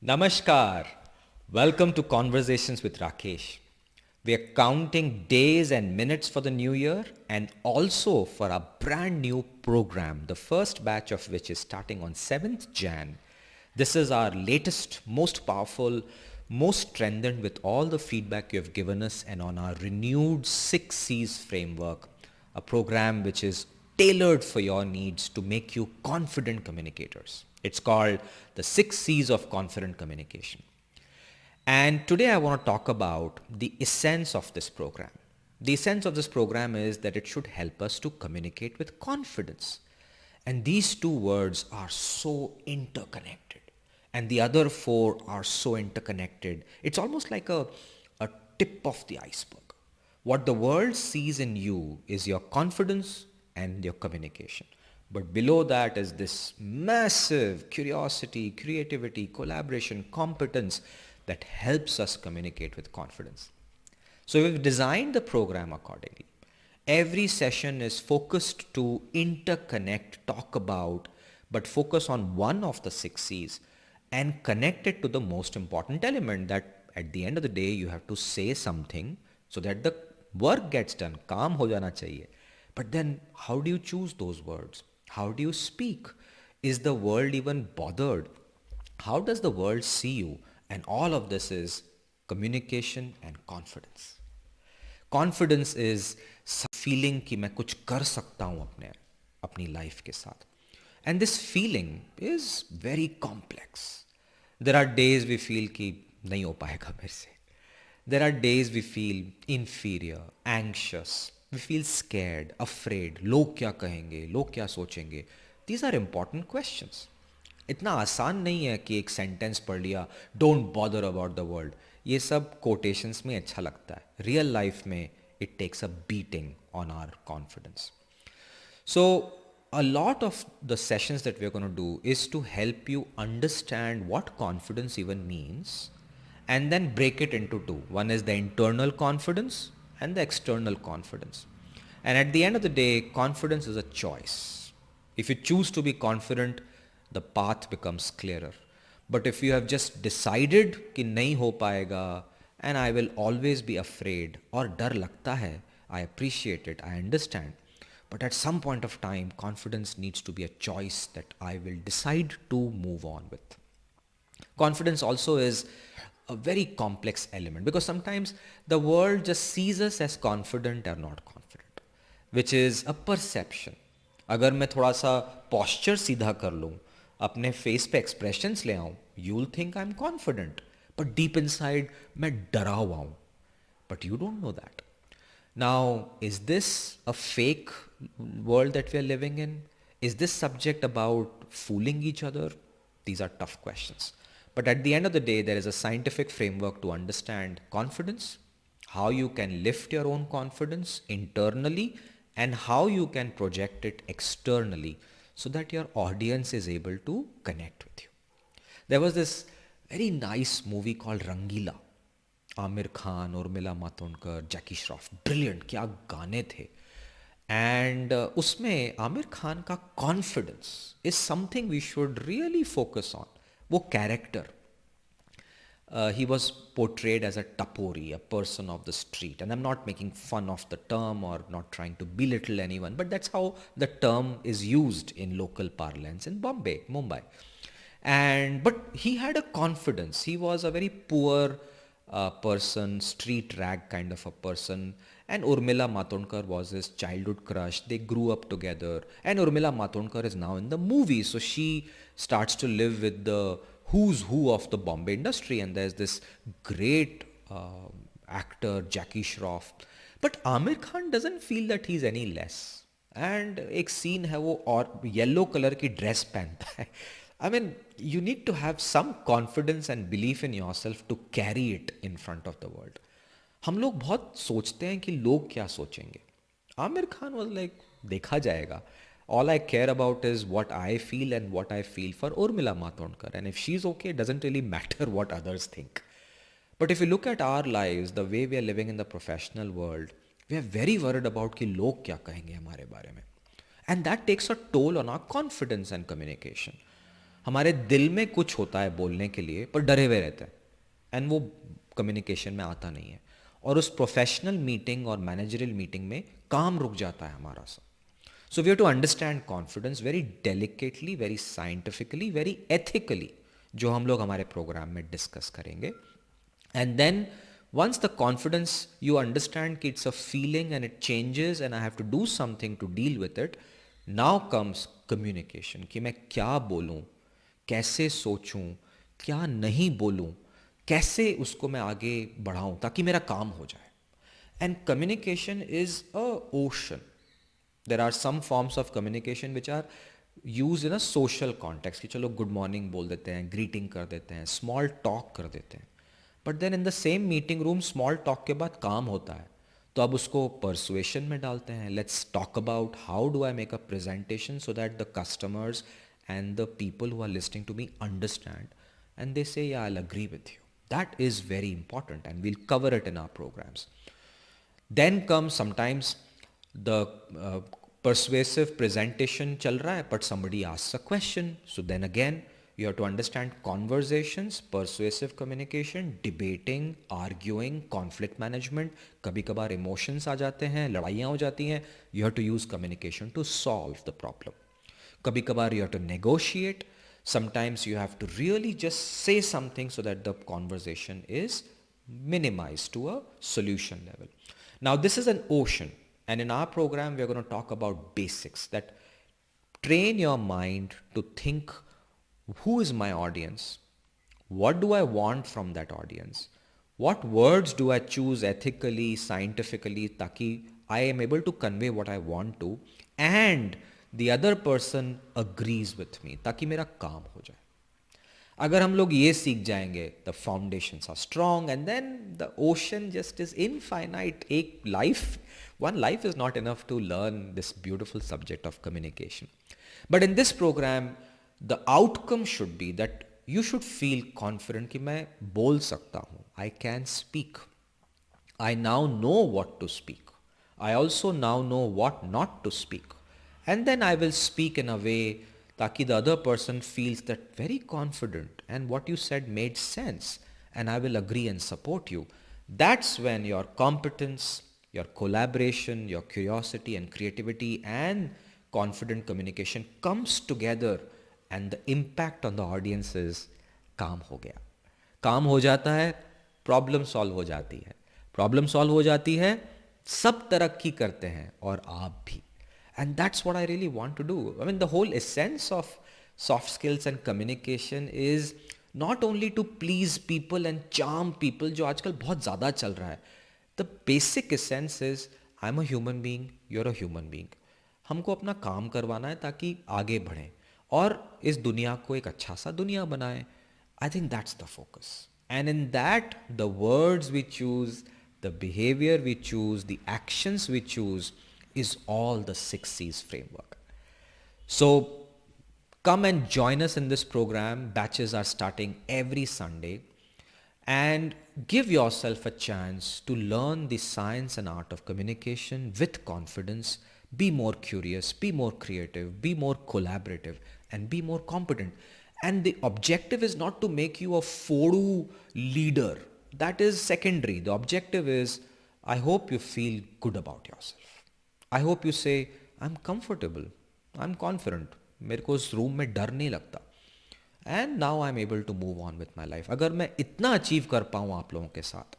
Namaskar. Welcome to Conversations with Rakesh. We are counting days and minutes for the new year and also for a brand new program, the first batch of which is starting on 7th Jan. This is our latest, most powerful, most strengthened with all the feedback you have given us and on our renewed 6 C's framework, a program which is tailored for your needs to make you confident communicators. It's called the 6 C's of confident communication. And today I want to talk about the essence of this program. The essence of this program is that it should help us to communicate with confidence. And these two words are so interconnected. And the other four are so interconnected. It's almost like a tip of the iceberg. What the world sees in you is your confidence and your communication. But below that is this massive curiosity, creativity, collaboration, competence that helps us communicate with confidence. So we've designed the program accordingly. Every session is focused to interconnect, talk about, but focus on one of the 6 C's and connect it to the most important element that at the end of the day you have to say something so that the work gets done. Kaam ho jana chahiye. But then how do you choose those words? How do you speak? Is the world even bothered? How does the world see you? And all of this is communication and confidence. Confidence is feeling कि मैं कुछ कर सकता हूँ अपनी life के साथ. And this feeling is very complex. There are days we feel कि नहीं हो पाएगा मेरे से. There are days we feel inferior, anxious. We feel scared, afraid. लोग क्या कहेंगे, लोग क्या सोचेंगे. These are important questions. इतना आसान नहीं है कि एक सेंटेंस पढ़ लिया, don't bother about the world. ये सब कोटेशंस में अच्छा लगता है. रियल लाइफ में it takes a beating on our confidence. So a lot of the sessions that we're going to do is to help you understand what confidence even means and then break it into two. One is the internal confidence and the external confidence. And at the end of the day, confidence is a choice. If you choose to be confident, the path becomes clearer. But if you have just decided कि नहीं हो पाएगा and I will always be afraid और डर लगता है, I appreciate it, I understand. But at some point of time, confidence needs to be a choice that I will decide to move on with. Confidence also is a very complex element because sometimes the world just sees us as confident or not confident, which is a perception. अगर मैं थोड़ा सा posture सीधा कर लूँ, अपने face पे expressions ले आऊँ, you'll think I'm confident, but deep inside मैं डरा हुआ हूँ. But you don't know that. Now, is this a fake world that we are living in? Is this subject about fooling each other? These are tough questions. But at the end of the day, there is a scientific framework to understand confidence, how you can lift your own confidence internally, and how you can project it externally so that your audience is able to connect with you. There was this very nice movie called Rangila. Aamir Khan, Urmila Matondkar, Jackie Shroff, brilliant, क्या गाने थे. And उसमें आमिर खान का confidence is something we should really focus on. वो character he was portrayed as a tapori, a person of the street. And I'm not making fun of the term or not trying to belittle anyone, but that's how the term is used in local parlance in Mumbai. But he had a confidence. He was a very poor person, street rag kind of a person. And Urmila Matondkar was his childhood crush. They grew up together. And Urmila Matondkar is now in the movie. So she starts to live with the who's who of the Bombay industry. And there's this great actor, Jackie Shroff. But Amir Khan doesn't feel that he's any less. And एक scene है वो और yellow color की dress पहनता है. I mean, you need to have some confidence and belief in yourself to carry it in front of the world. हम लोग बहुत सोचते हैं कि लोग क्या सोचेंगे. आमिर खान was like, देखा जाएगा. All I care about is what I feel and what I feel for Urmila Matondkar. And if she's okay, it doesn't really matter what others think. But if you look at our lives, the way we are living in the professional world, we are very worried about कि लोग क्या कहेंगे हमारे बारे में. And that takes a toll on our confidence and communication. हमारे दिल में कुछ होता है बोलने के लिए पर डरे हुए रहते हैं, एंड वो कम्युनिकेशन में आता नहीं है, और उस प्रोफेशनल मीटिंग और मैनेजरियल मीटिंग में काम रुक जाता है हमारा सा. So we have to understand confidence very delicately, very scientifically, very ethically, जो हम लोग हमारे प्रोग्राम में डिस्कस करेंगे. And then once the confidence, you understand कि it's a feeling and it changes and I have to do something to deal with it, now comes communication कि मैं क्या बोलूँ, कैसे सोचूं, क्या नहीं बोलूं, कैसे उसको मैं आगे बढ़ाऊं ताकि मेरा काम हो जाए. And communication is a ocean. There are some forms of communication which are use in a social context कि चलो गुड मॉर्निंग बोल देते हैं, ग्रीटिंग कर देते हैं, स्मॉल टॉक कर देते हैं. But then in the same meeting room small talk के बाद काम होता है, तो अब उसको परसुएशन में डालते हैं. Let's talk about how do I make a presentation so that the customers and the people who are listening to me understand, and they say, yeah, I'll agree with you. That is very important, and we'll cover it in our programs. Then comes sometimes the persuasive presentation chal raha hai, but somebody asks a question. So then again, you have to understand conversations, persuasive communication, debating, arguing, conflict management. कभी कभार emotions आ जाते हैं, लड़ाइयाँ हो जाती हैं. You have to use communication to solve the problem. कभी कभार you have to negotiate. Sometimes you have to really just say something so that the conversation is minimized to a solution level. Now this is an ocean, and in our program we are going to talk about basics that train your mind to think, who is my audience, what do I want from that audience, what words do I choose ethically, scientifically, ताकि I am able to convey what I want to, and the other person agrees with me, ताकि मेरा काम हो जाए. अगर हम लोग ये सीख जाएंगे, the foundations are strong, and then the ocean just is infinite. एक life, one life is not enough to learn this beautiful subject of communication. But in this program, the outcome should be that you should feel confident कि मैं बोल सकता हूँ. I can speak. I now know what to speak. I also now know what not to speak. And then I will speak in a way ताकि the other person feels that very confident and what you said made sense, and I will agree and support you. That's when your competence, your collaboration, your curiosity and creativity and confident communication comes together, and the impact on the audience is काम हो गया. काम हो जाता है, problem solve हो जाती है. प्रॉब्लम सॉल्व हो जाती है, सब तरक्की करते हैं और आप भी. And that's what I really want to do. I mean, the whole essence of soft skills and communication is not only to please people and charm people, जो आजकल बहुत ज़्यादा चल रहा है. The basic essence is I'm a human being, you're a human being. हमको अपना काम करवाना है ताकि आगे बढ़ें और इस दुनिया को एक अच्छा सा दुनिया बनाएं. I think that's the focus. And in that, the words we choose, the behavior we choose, the actions we choose is all the 6C's framework. So come and join us in this program. Batches are starting every Sunday. And give yourself a chance to learn the science and art of communication with confidence. Be more curious, be more creative, be more collaborative, and be more competent. And the objective is not to make you a Fodu leader. That is secondary. The objective is, I hope you feel good about yourself. I hope you say, I'm comfortable, I'm confident, मेरे को उस room में डर नहीं लगता. And now I'm able to move on with my life. अगर मैं इतना अचीव कर पाऊँ आप लोगों के साथ,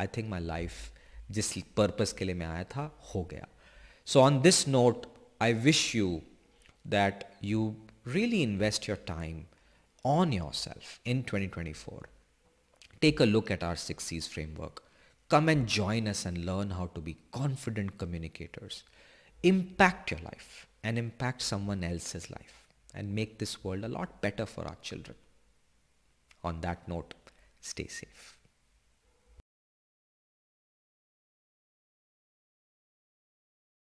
I think my life जिस पर्पस के लिए मैं आया था हो गया. So on this note, I wish you that you really invest your time on yourself in 2024. Take a look at our 6C's framework. Come and join us and learn how to be confident communicators. Impact your life and impact someone else's life and make this world a lot better for our children. On that note, stay safe.